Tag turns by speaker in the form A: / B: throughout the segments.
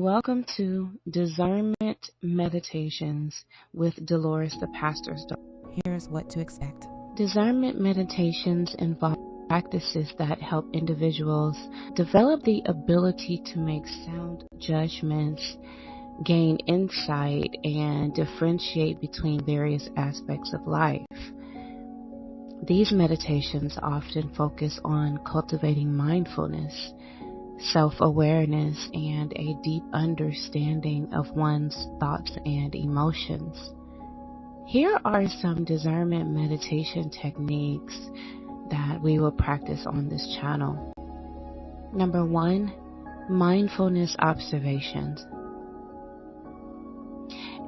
A: Welcome to Discernment Meditations with Delores, the pastor's daughter.
B: Here's what to expect.
A: Discernment meditations involve practices that help individuals develop the ability to make sound judgments, gain insight, and differentiate between various aspects of life. These meditations often focus on cultivating mindfulness, self-awareness, and a deep understanding of one's thoughts and emotions. Here are some discernment meditation techniques that we will practice on this channel. Number 1, mindfulness observations.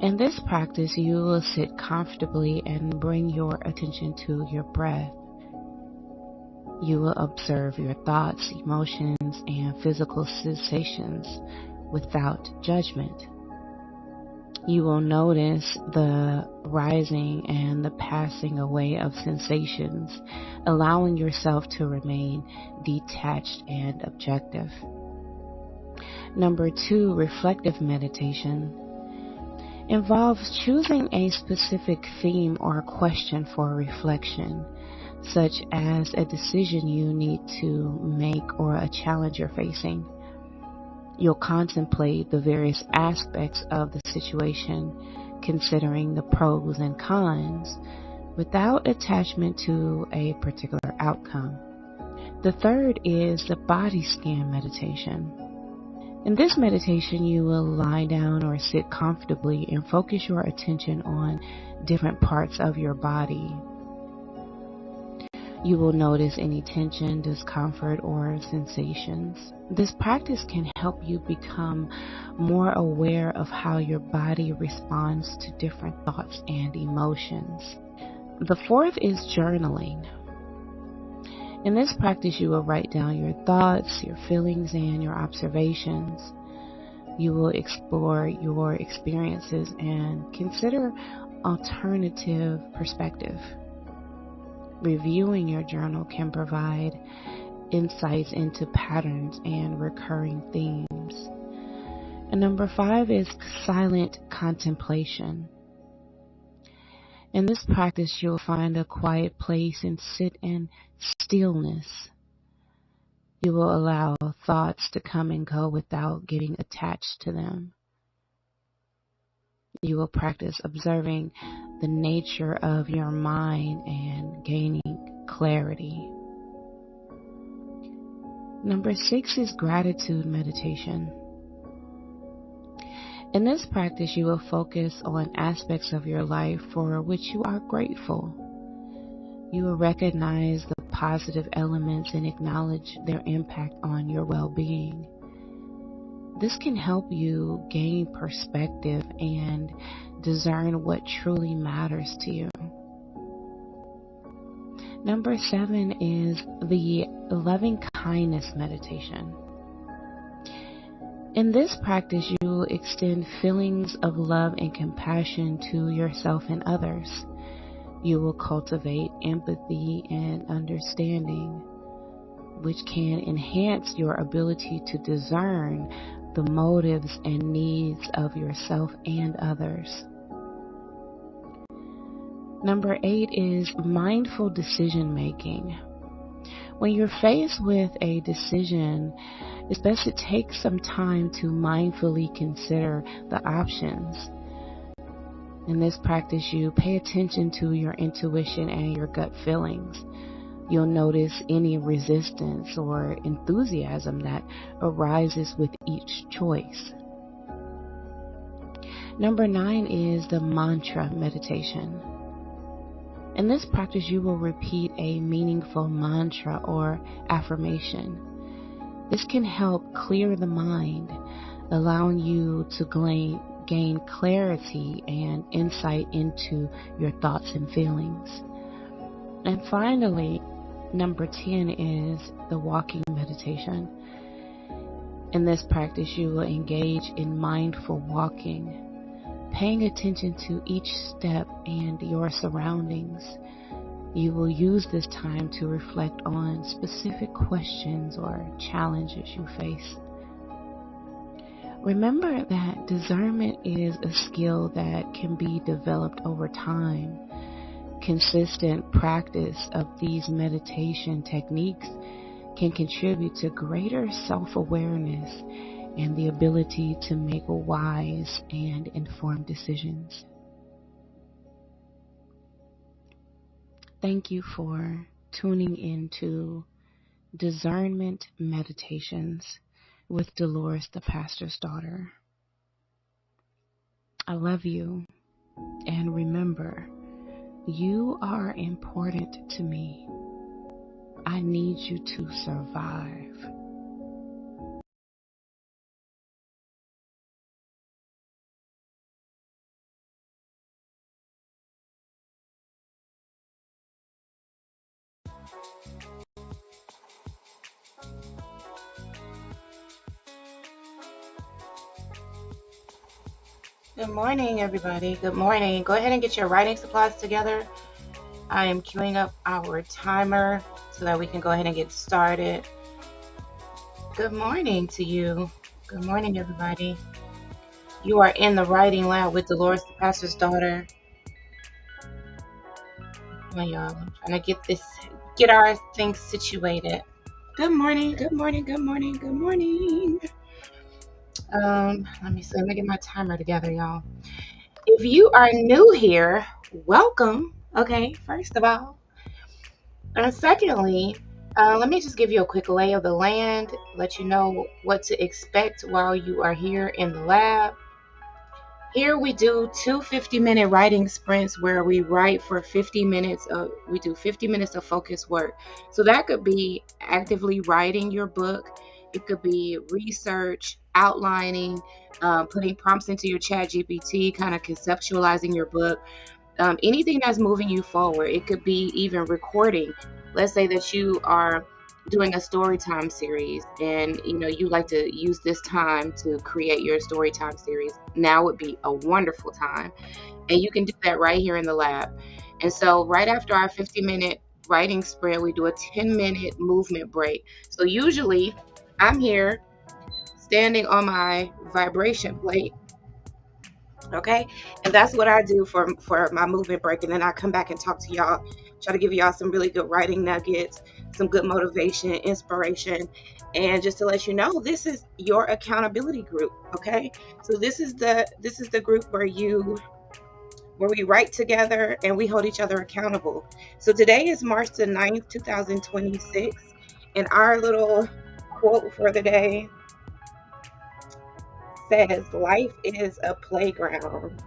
A: In this practice, you will sit comfortably and bring your attention to your breath. You will observe your thoughts, emotions, and physical sensations without judgment. You will notice the rising and the passing away of sensations, allowing yourself to remain detached and objective. Number 2, reflective meditation involves choosing a specific theme or question for reflection, such as a decision you need to make or a challenge you're facing. You'll contemplate the various aspects of the situation, considering the pros and cons, without attachment to a particular outcome. The third is the body scan meditation. In this meditation, you will lie down or sit comfortably and focus your attention on different parts of your body. You will notice any tension, discomfort, or sensations. This practice can help you become more aware of how your body responds to different thoughts and emotions. The fourth is journaling. In this practice, you will write down your thoughts, your feelings, and your observations. You will explore your experiences and consider alternative perspective. Reviewing your journal can provide insights into patterns and recurring themes. And number 5 is silent contemplation. In this practice, you'll find a quiet place and sit in stillness. You will allow thoughts to come and go without getting attached to them. You will practice observing the nature of your mind and gaining clarity. Number 6 is gratitude meditation. In this practice, you will focus on aspects of your life for which you are grateful. You will recognize the positive elements and acknowledge their impact on your well-being. This can help you gain perspective and discern what truly matters to you. Number 7 is the loving kindness meditation. In this practice, you will extend feelings of love and compassion to yourself and others. You will cultivate empathy and understanding, which can enhance your ability to discern the motives and needs of yourself and others. Number 8 is mindful decision making. When you're faced with a decision, it's best to take some time to mindfully consider the options. In this practice, you pay attention to your intuition and your gut feelings. You'll notice any resistance or enthusiasm that arises with each choice. Number 9 is the mantra meditation. In this practice, you will repeat a meaningful mantra or affirmation. This can help clear the mind, allowing you to gain clarity and insight into your thoughts and feelings. And finally, number 10 is the walking meditation. In this practice, you will engage in mindful walking, paying attention to each step and your surroundings. You will use this time to reflect on specific questions or challenges you face. Remember that discernment is a skill that can be developed over time. Consistent practice of these meditation techniques can contribute to greater self-awareness and the ability to make wise and informed decisions. Thank you for tuning into Discernment Meditations with Delores, the pastor's daughter. I love you, and remember, you are important to me. I need you to survive. Good morning, everybody. Good morning. Go ahead and get your writing supplies together. I am queuing up our timer so that we can go ahead and get started. Good morning to you. Good morning, everybody. You are in the writing lab with Delores, the pastor's daughter. Come on, y'all. I'm trying to get our things situated. Good morning. Good morning. Good morning. Good morning. Let me see. Let me get my timer together, y'all. If you are new here, welcome. Okay, first of all. And secondly, let me just give you a quick lay of the land, let you know what to expect while you are here in the lab. Here we do two 50-minute writing sprints where we write for 50 minutes. We do 50 minutes of focused work. So that could be actively writing your book. It could be research, outlining, putting prompts into your chat GPT, kind of conceptualizing your book. Anything that's moving you forward. It could be even recording. Let's say that you are doing a story time series and you like to use this time to create your story time series. Now would be a wonderful time, and you can do that right here in the lab. And so right after our 50-minute writing sprint, we do a 10-minute movement break. So usually I'm here standing on my vibration plate. Okay, and that's what I do for my movement break, and then I come back and talk to y'all, try to give y'all some really good writing nuggets, some good motivation, inspiration, and just to let you know, this is your accountability group. Okay, so this is the group where we write together and we hold each other accountable. So today is March the 9th, 2026, and our little quote for the day says, "Life is a playground."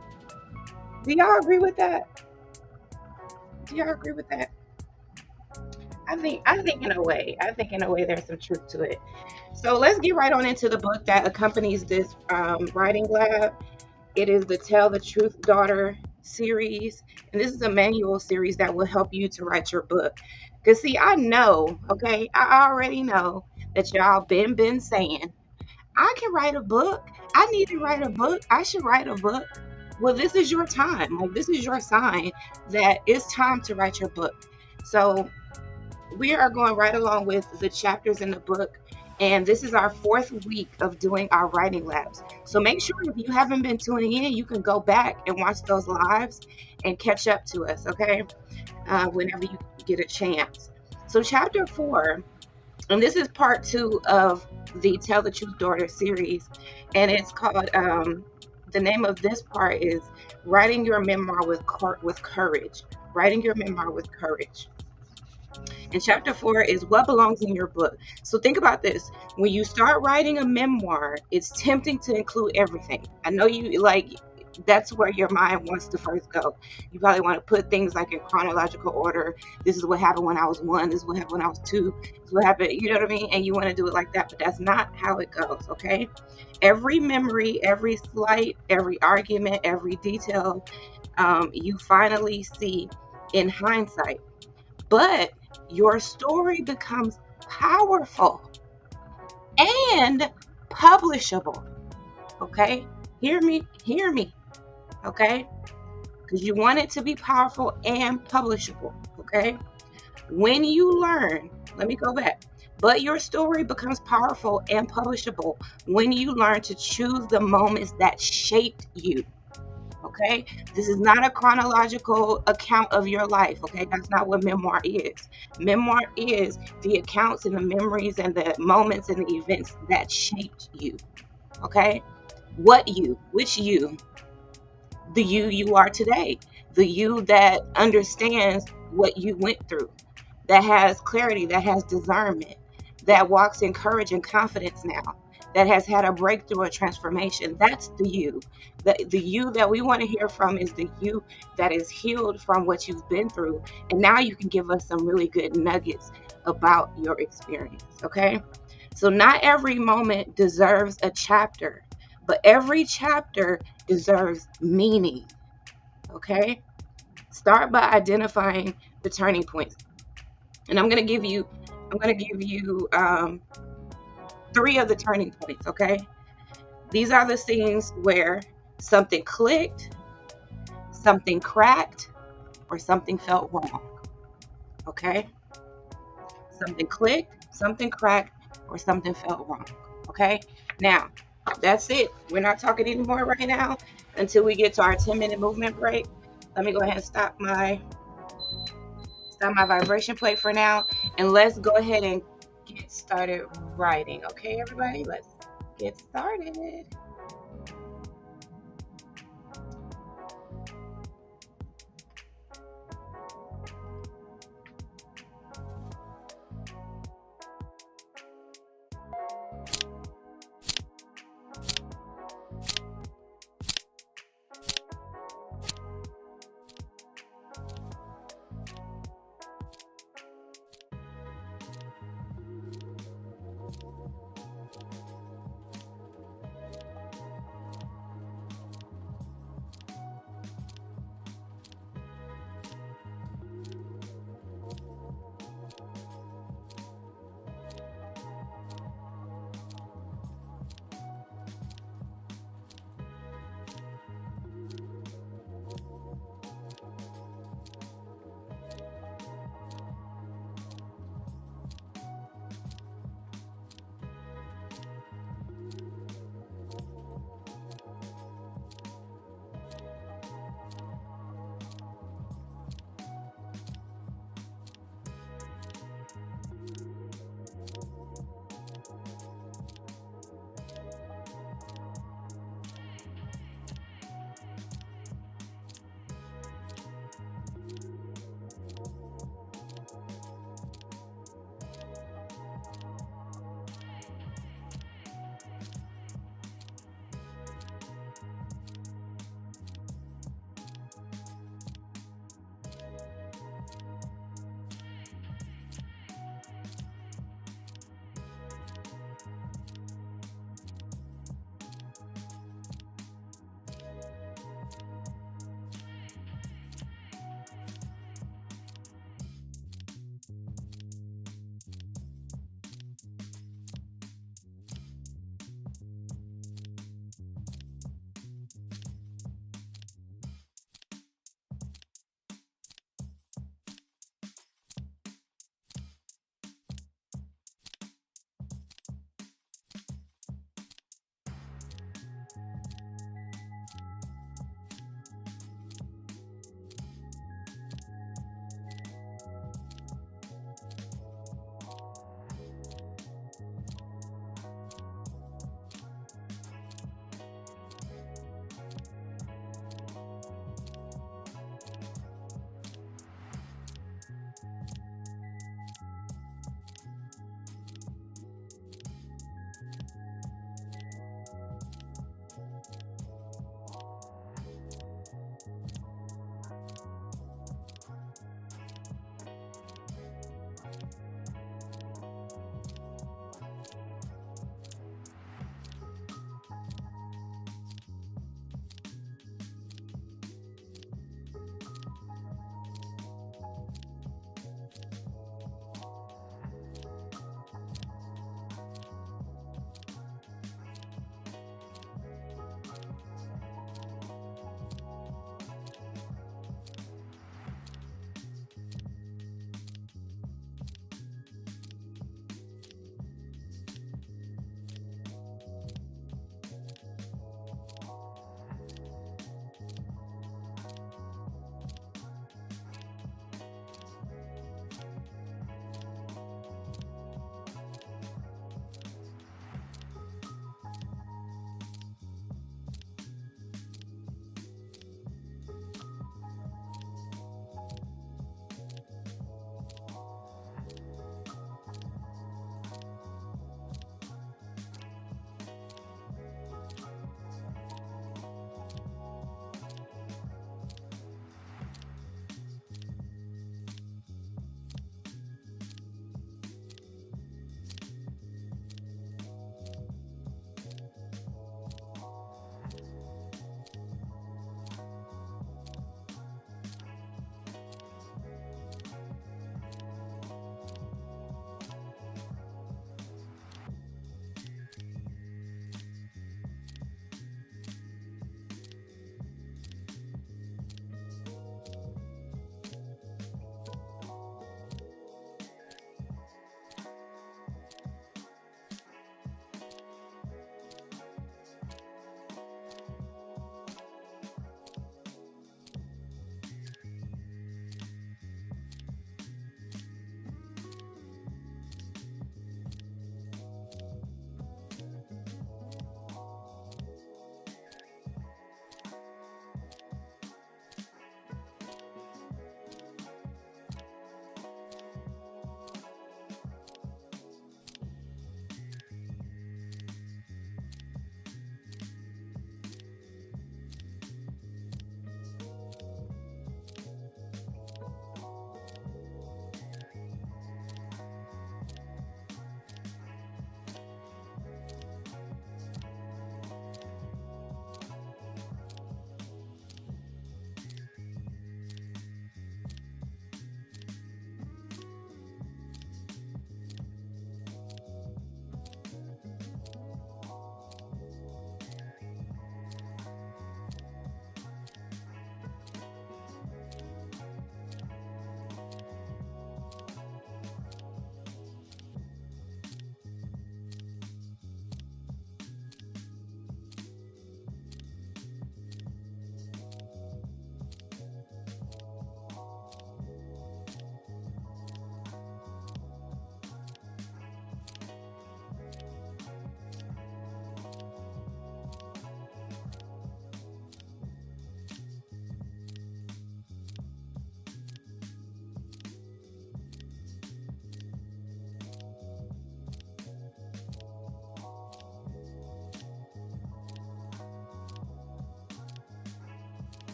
A: Do y'all agree with that? Do y'all agree with that? I think in a way there's some truth to it. So let's get right on into the book that accompanies this writing lab. It is the Tell the Truth Daughter series, and this is a manual series that will help you to write your book. Because see, I know, okay, I already know that y'all been saying, I can write a book. I need to write a book. I should write a book. Well, this is your time. Like, this is your sign that it's time to write your book. So we are going right along with the chapters in the book. And this is our 4th week of doing our writing labs. So make sure if you haven't been tuning in, you can go back and watch those lives and catch up to us, okay? Whenever you get a chance. So chapter 4, and this is part 2 of the Tell the Truth Daughter series, and it's called, the name of this part is Writing Your Memoir with Courage. Writing Your Memoir with Courage. And chapter 4 is what belongs in your book. So think about this. When you start writing a memoir, it's tempting to include everything. I know you that's where your mind wants to first go. You probably want to put things like in chronological order. This is what happened when I was 1. This is what happened when I was 2. This is what happened, you know what I mean? And you want to do it like that, but that's not how it goes, okay? Every memory, every slight, every argument, every detail, you finally see in hindsight. But your story becomes powerful and publishable. Okay? Hear me, okay? Because you want it to be powerful and publishable, okay? When you learn, let me go back.
B: But your story becomes powerful and publishable when you learn to choose the moments that shaped you. Okay, this is not a chronological account of your life. Okay, that's not what memoir is. Memoir is the accounts and the memories and the moments and the events that shaped you. Okay, which you, the you are today, the you that understands what you went through, that has clarity, that has discernment, that walks in courage and confidence now, that has had a breakthrough or transformation. That's the you. The you that we want to hear from is the you that is healed from what you've been through. And now you can give us some really good nuggets about your experience. Okay. So not every moment deserves a chapter, but every chapter deserves meaning. Okay. Start by identifying the turning points. And I'm going to give you 3 of the turning points. Okay. These are the scenes where something clicked, something cracked, or something felt wrong. Okay. Something clicked, something cracked, or something felt wrong. Okay. Now, that's it. We're not talking anymore right now until we get to our 10-minute movement break. Let me go ahead and stop my vibration plate for now, and let's go ahead and get started writing. Okay, everybody, let's get started.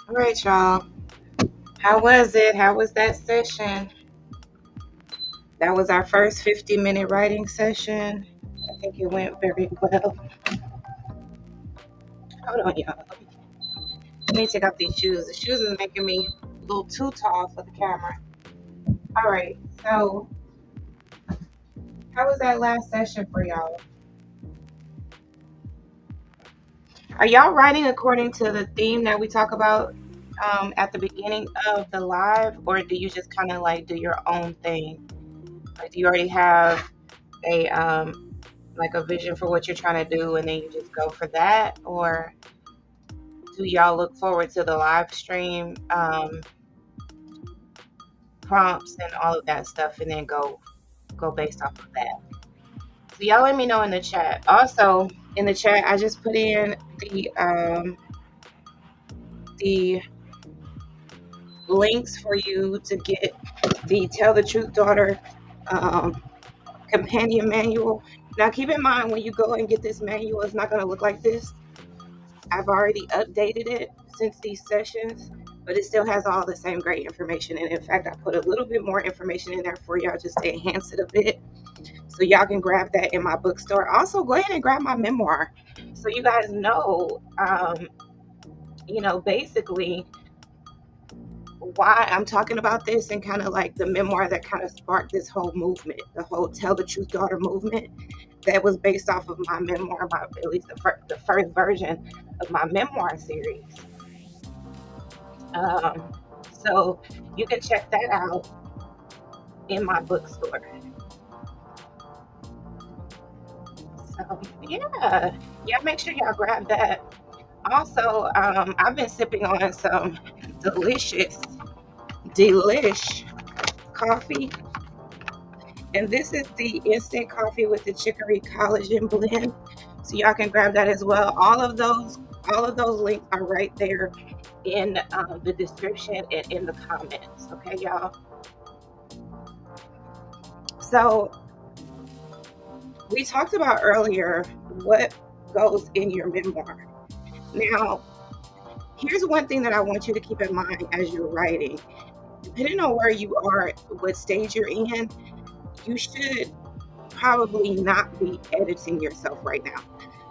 B: All right, y'all. How was it? How was that session? That was our first 50-minute writing session. I think it went very well. Hold on, y'all. Let me take off these shoes. The shoes is making me a little too tall for the camera. All right. So, how was that last session for y'all? Are y'all writing according to the theme that we talk about at the beginning of the live, or do you just kind of like do your own thing? Like, do you already have a like a vision for what you're trying to do, and then you just go for that, or do y'all look forward to the live stream prompts and all of that stuff, and then go based off of that? So y'all let me know in the chat. Also, in the chat, I just put in the links for you to get the Tell the Truth Daughter companion manual. Now, keep in mind, when you go and get this manual, it's not going to look like this. I've already updated it since these sessions, but it still has all the same great information. And in fact, I put a little bit more information in there for y'all just to enhance it a bit. So y'all can grab that in my bookstore. Also, go ahead and grab my memoir so you guys know, basically why I'm talking about this, and kind of like the memoir that kind of sparked this whole movement, the whole Tell the Truth Daughter movement, that was based off of my memoir, at least the first version of my memoir series. So you can check that out in my bookstore. So yeah, make sure y'all grab that. Also, I've been sipping on some delicious delish coffee, and this is the instant coffee with the chicory collagen blend, so y'all can grab that as well. All of those links are right there in the description and in the comments. Okay, y'all. So we talked about earlier what goes in your memoir. Now, here's one thing that I want you to keep in mind as you're writing. Depending on where you are, what stage you're in, you should probably not be editing yourself right now.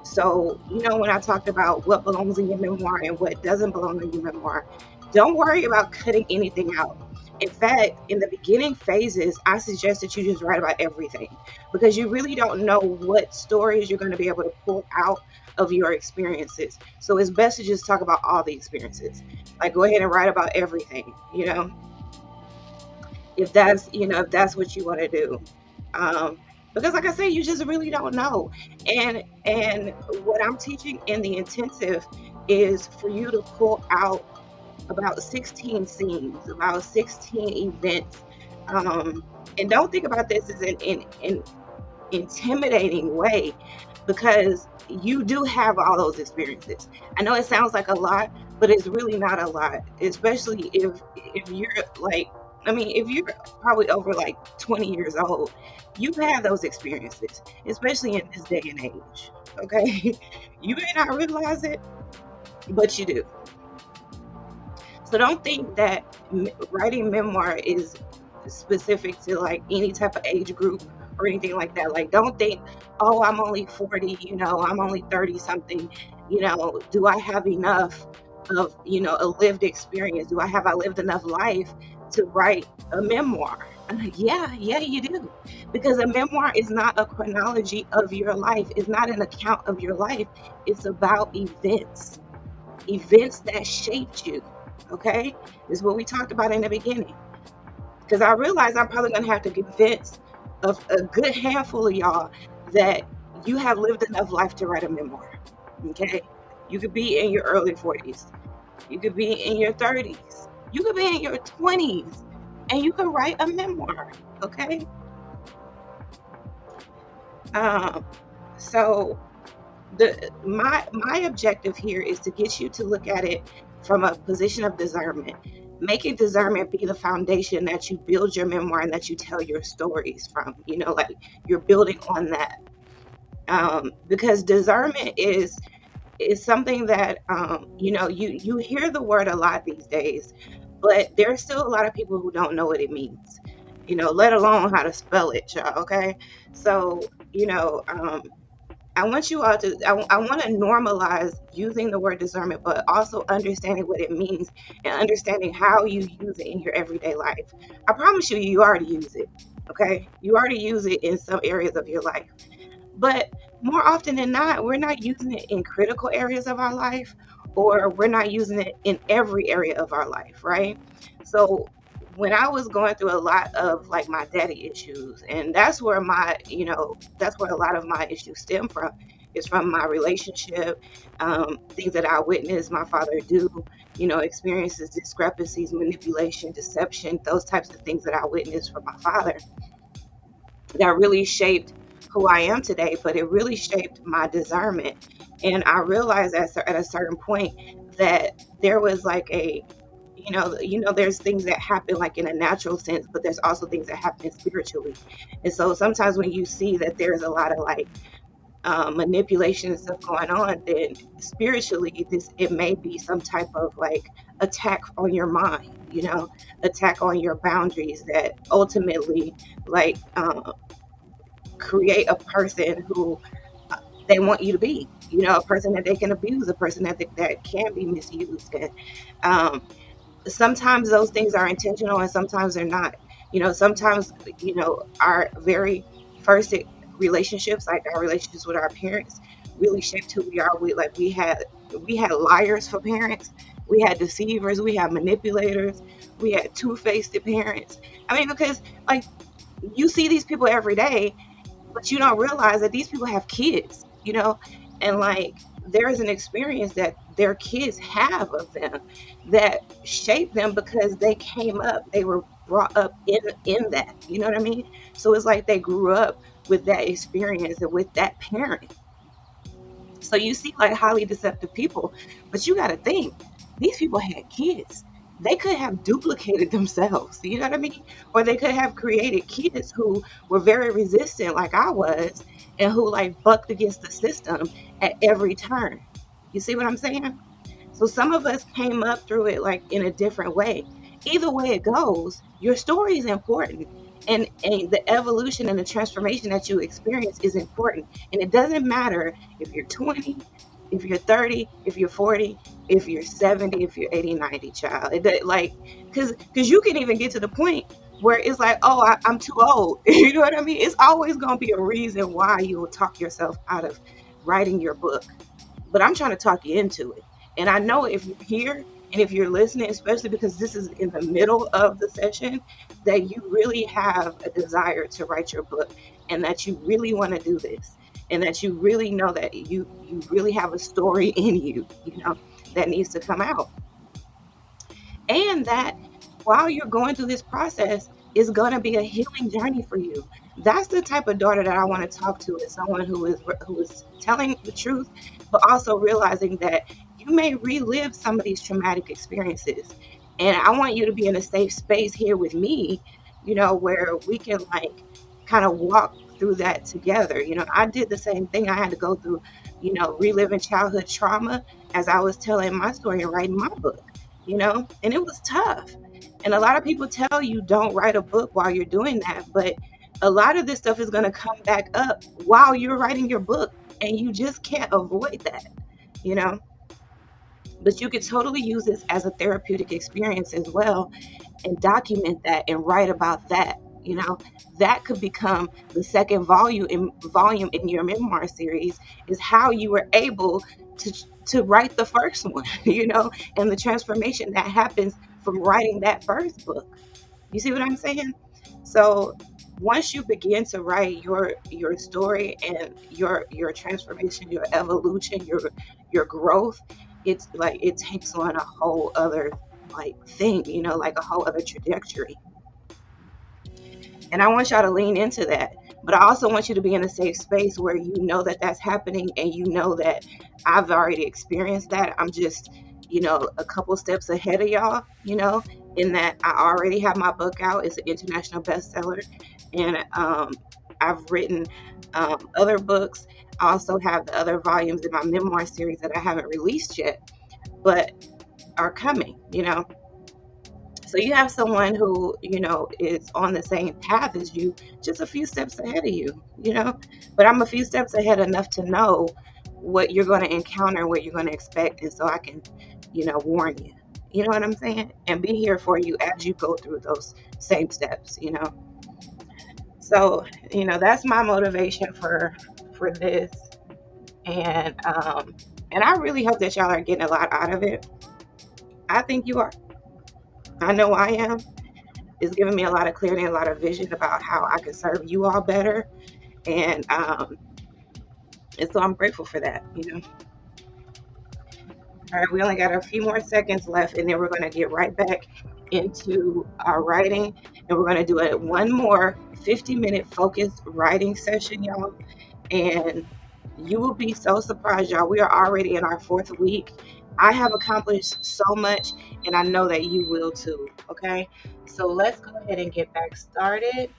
B: So, when I talked about what belongs in your memoir and what doesn't belong in your memoir, don't worry about cutting anything out. In fact, in the beginning phases, I suggest that you just write about everything, because you really don't know what stories you're going to be able to pull out of your experiences. So it's best to just talk about all the experiences. Like, go ahead and write about everything, if that's what you want to do. Because like I said, you just really don't know. And what I'm teaching in the intensive is for you to pull out about 16 scenes, about 16 events. And don't think about this as an intimidating way, because you do have all those experiences. I know it sounds like a lot, but it's really not a lot, especially if you're like, if you're probably over like 20 years old, you've had those experiences, especially in this day and age. Okay. You may not realize it, but you do. So don't think that writing memoir is specific to like any type of age group or anything like that. Like, don't think, oh, I'm only 40, I'm only 30 something, do I have enough of, a lived experience? Do I lived enough life to write a memoir? Yeah, you do. Because a memoir is not a chronology of your life. It's not an account of your life. It's about events that shaped you. Okay? This is what we talked about in the beginning. Because I realize I'm probably going to have to convince a good handful of y'all that you have lived enough life to write a memoir. Okay? You could be in your early 40s. You could be in your 30s. You could be in your 20s. And you can write a memoir. Okay? So my objective here is to get you to look at it from a position of discernment. Making discernment be the foundation that you build your memoir and that you tell your stories from. Like, you're building on that. Because discernment is is something that, you hear the word a lot these days, but there's still a lot of people who don't know what it means, let alone how to spell it, y'all. Okay. So, I want you all to, I want to normalize using the word discernment, but also understanding what it means and understanding how you use it in your everyday life. I promise you, you already use it. Okay. You already use it in some areas of your life. But more often than not, we're not using it in critical areas of our life, or we're not using it in every area of our life, right? So when I was going through a lot of like my daddy issues, and that's where a lot of my issues stem from, is from my relationship, things that I witnessed my father do, experiences, discrepancies, manipulation, deception, those types of things that I witnessed from my father that really shaped who I am today, but it really shaped my discernment. And I realized at a certain point that there was like there's things that happen like in a natural sense, but there's also things that happen spiritually. And so sometimes when you see that there's a lot of like manipulation and stuff going on, then spiritually, it may be some type of like attack on your mind, attack on your boundaries that ultimately like create a person who they want you to be, a person that they can abuse, a person that can be misused. And sometimes those things are intentional and sometimes they're not. Sometimes, our very first relationships, like our relationships with our parents, really shaped who we are. We had liars for parents, we had deceivers, we had manipulators, we had two-faced parents. I mean, because like you see these people every day, but you don't realize that these people have kids, and like there is an experience that their kids have of them that shape them because they were brought up in that, you know what I mean? So it's like they grew up with that experience and with that parent. So you see like highly deceptive people, but you got to think these people had kids. They could have duplicated themselves, you know what I mean? Or they could have created kids who were very resistant, like I was, and who like bucked against the system at every turn. You see what I'm saying? So some of us came up through it like in a different way. Either way it goes, your story is important. And the evolution and the transformation that you experience is important. And it doesn't matter if you're 20, if you're 30, if you're 40, if you're 70, if you're 80, 90, child. Like, because you can even get to the point where it's like, oh, I'm too old. You know what I mean? It's always going to be a reason why you will talk yourself out of writing your book. But I'm trying to talk you into it. And I know if you're here and if you're listening, especially because this is in the middle of the session, that you really have a desire to write your book and that you really want to do this and that you really know that you really have a story in you, that needs to come out. And that while you're going through this process, is going to be a healing journey for you. That's the type of daughter that I want to talk to, is someone who is telling the truth, but also realizing that you may relive some of these traumatic experiences. And I want you to be in a safe space here with me, where we can like kind of walk through that together. I did the same thing. I had to go through, reliving childhood trauma as I was telling my story and writing my book, and it was tough. And a lot of people tell you don't write a book while you're doing that, but a lot of this stuff is going to come back up while you're writing your book, and you just can't avoid that, you know. But you could totally use this as a therapeutic experience as well, and document that and write about that. That could become the second volume in your memoir series, is how you were able to write the first one, and the transformation that happens from writing that first book. You see what I'm saying? So once you begin to write your story and your transformation, your evolution, your growth, it's like it takes on a whole other like thing, like a whole other trajectory. And I want y'all to lean into that. But I also want you to be in a safe space where you know that that's happening, and you know that I've already experienced that. I'm just, a couple steps ahead of y'all, in that I already have my book out. It's an international bestseller. And I've written other books. I also have the other volumes in my memoir series that I haven't released yet, but are coming, So you have someone who, is on the same path as you, just a few steps ahead of you. But I'm a few steps ahead enough to know what you're going to encounter, what you're going to expect. And so I can, warn you. You know what I'm saying? And be here for you as you go through those same steps. So, that's my motivation for this. And I really hope that y'all are getting a lot out of it. I think you are. I know I am. It's given me a lot of clarity and a lot of vision about how I can serve you all better. And so I'm grateful for that. All right, we only got a few more seconds left, and then we're going to get right back into our writing. And we're going to do one more 50-minute focused writing session, y'all. And you will be so surprised, y'all. We are already in our 4th week. I have accomplished so much, and I know that you will too, okay? So let's go ahead and get back started.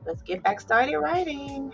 B: Let's get back started writing.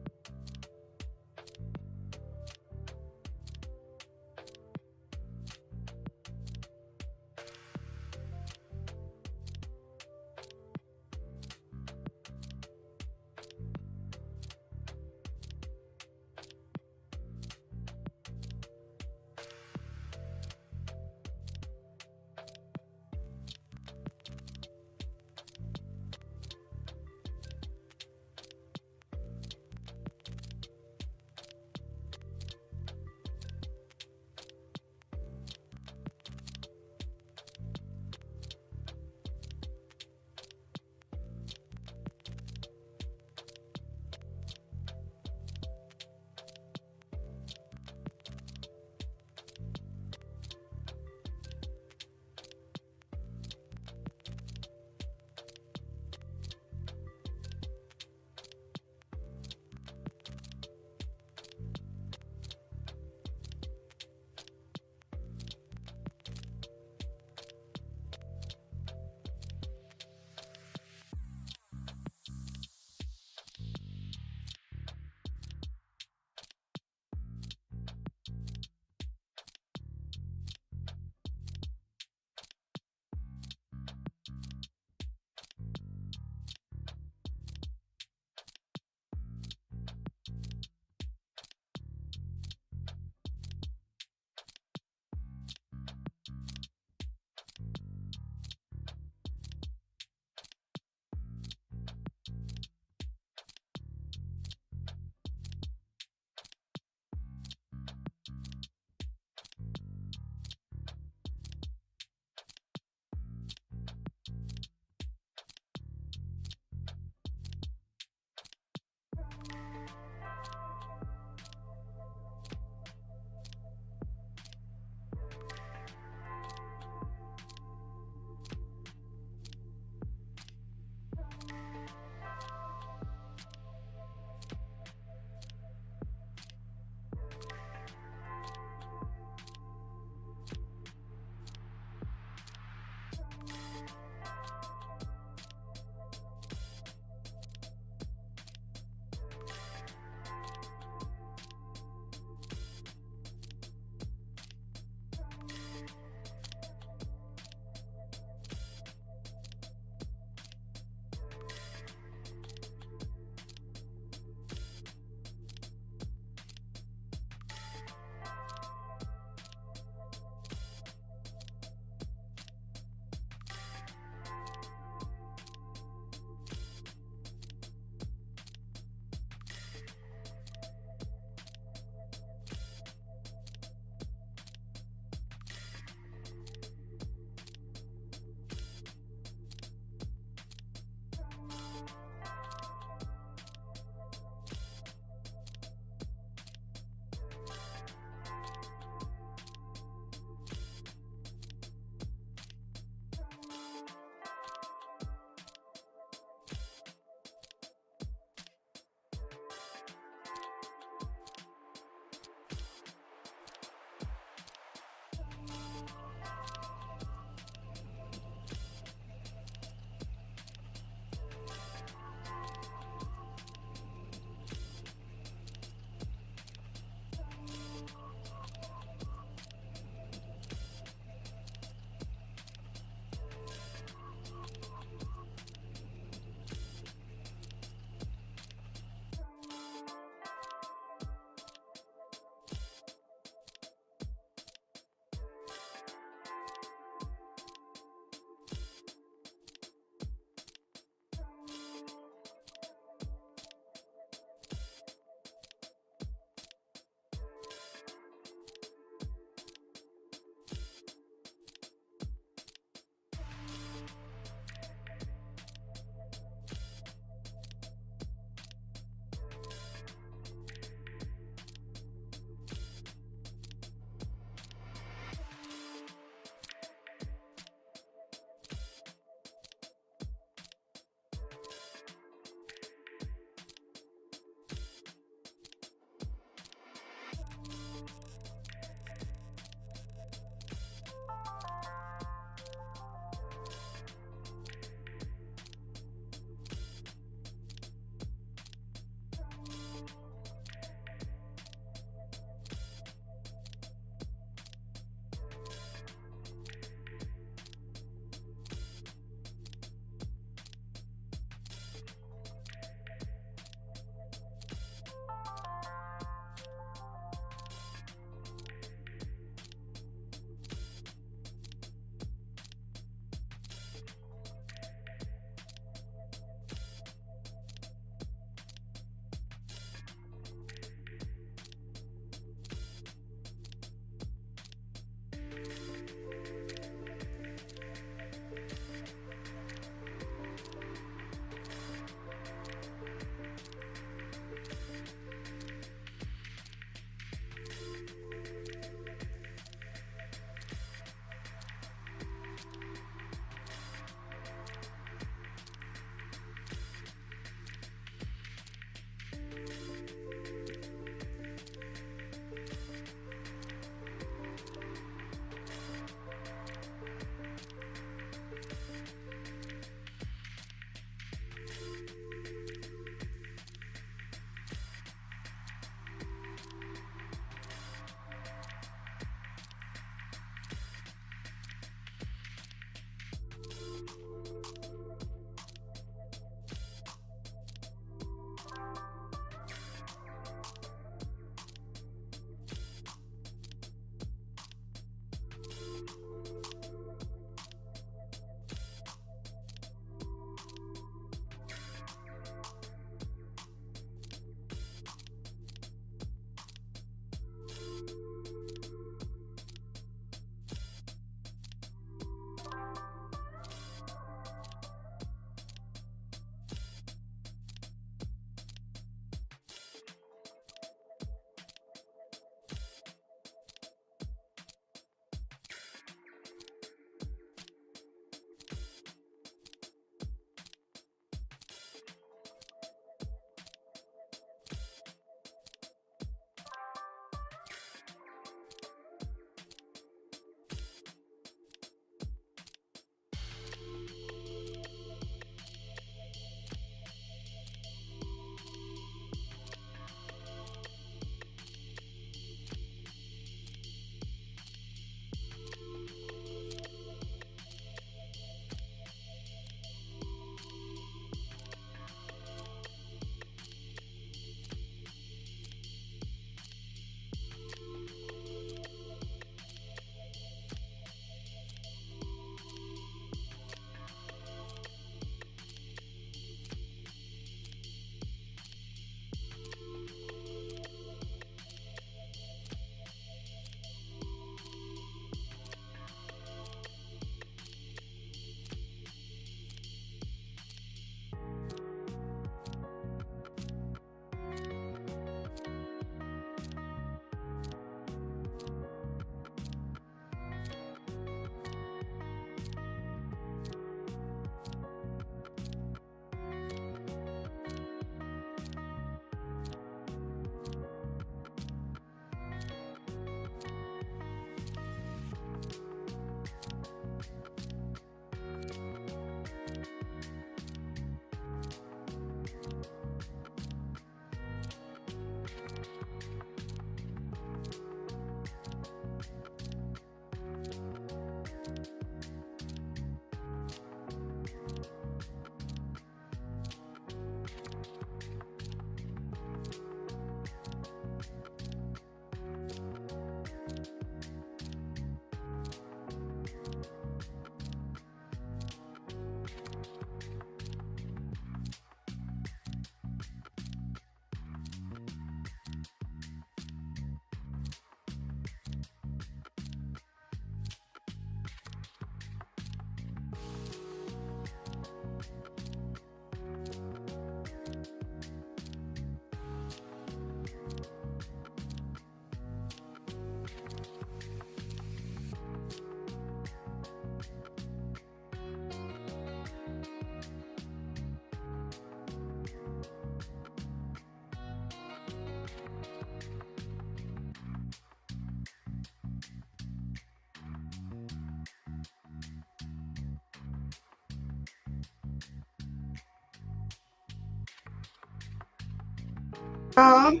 B: Um,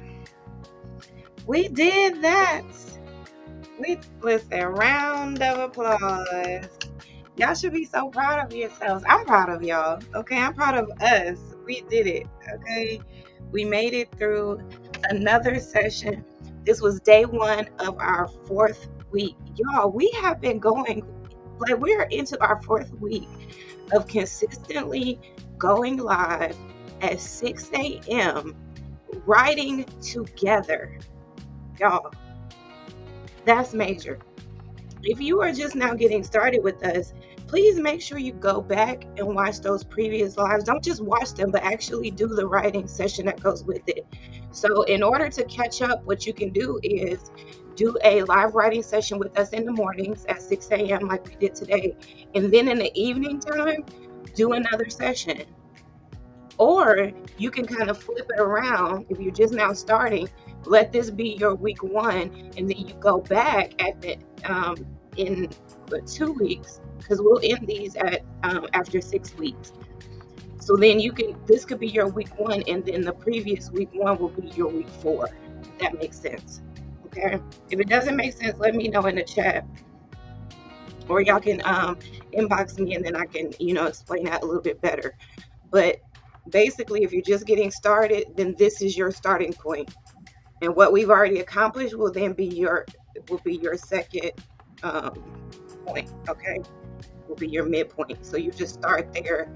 B: we did that. Listen, round of applause. Y'all should be so proud of yourselves. I'm proud of y'all. Okay, I'm proud of us. We did it. Okay, we made it through another session. This was day 1 of our 4th week. Y'all, we have been going, like, we're into our 4th week of consistently going live at 6 a.m. writing together. Y'all, that's major. If you are just now getting started with us, please make sure you go back and watch those previous lives. Don't just watch them, but actually do the writing session that goes with it. So in order to catch up, what you can do is do a live writing session with us in the mornings at 6 a.m. like we did today. And then in the evening time, do another session. Or you can kind of flip it around. If you're just now starting, let this be your week 1, and then you go back at the in 2 weeks, because we'll end these at after 6 weeks. So then this could be your week 1, and then the previous week 1 will be your week 4. If that makes sense. Okay. If it doesn't make sense, let me know in the chat, or y'all can inbox me, and then I can explain that a little bit better. But basically, if you're just getting started, then this is your starting point, and what we've already accomplished will then be your second point. Okay, will be your midpoint. So you just start there,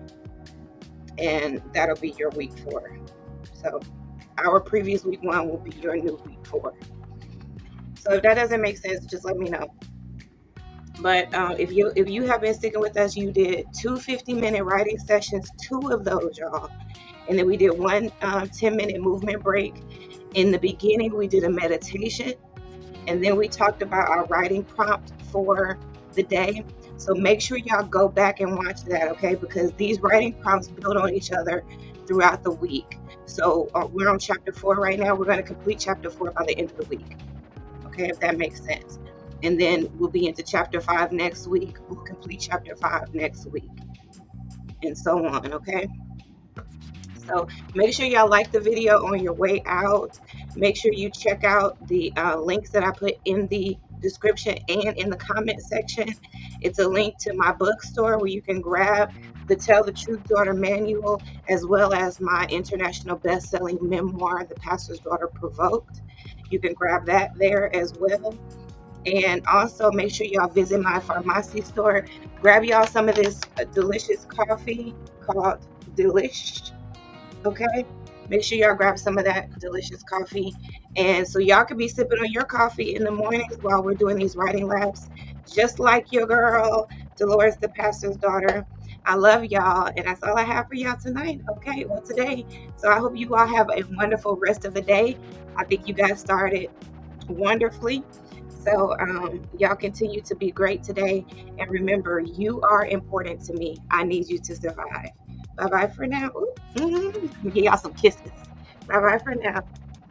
B: and that'll be your week 4. So our previous week 1 will be your new week 4. So if that doesn't make sense, just let me know. But if you have been sticking with us, you did 2 50-minute writing sessions, 2 of those, y'all. And then we did 1 10-minute movement break. In the beginning, we did a meditation. And then we talked about our writing prompt for the day. So make sure y'all go back and watch that, okay? Because these writing prompts build on each other throughout the week. So we're on chapter 4 right now. We're going to complete chapter 4 by the end of the week. Okay, if that makes sense. And then we'll be into chapter 5 next week. We'll complete chapter 5 next week. And so on, okay? So make sure y'all like the video on your way out. Make sure you check out the links that I put in the description and in the comment section. It's a link to my bookstore where you can grab the Tell the Truth Daughter manual, as well as my international best-selling memoir, The Pastor's Daughter Provoked. You can grab that there as well. And also make sure y'all visit my pharmacy store. Grab y'all some of this delicious coffee called Delish. Okay, make sure y'all grab some of that delicious coffee, and so y'all could be sipping on your coffee in the mornings while we're doing these writing labs, just like your girl Delores, the pastor's daughter. I love y'all, and that's all I have for y'all tonight. Okay, well, today. So I hope you all have a wonderful rest of the day. I think you guys started wonderfully. So y'all continue to be great today, and remember, you are important to me. I need you to survive. Bye-bye for now. Give y'all some kisses. Bye-bye for now.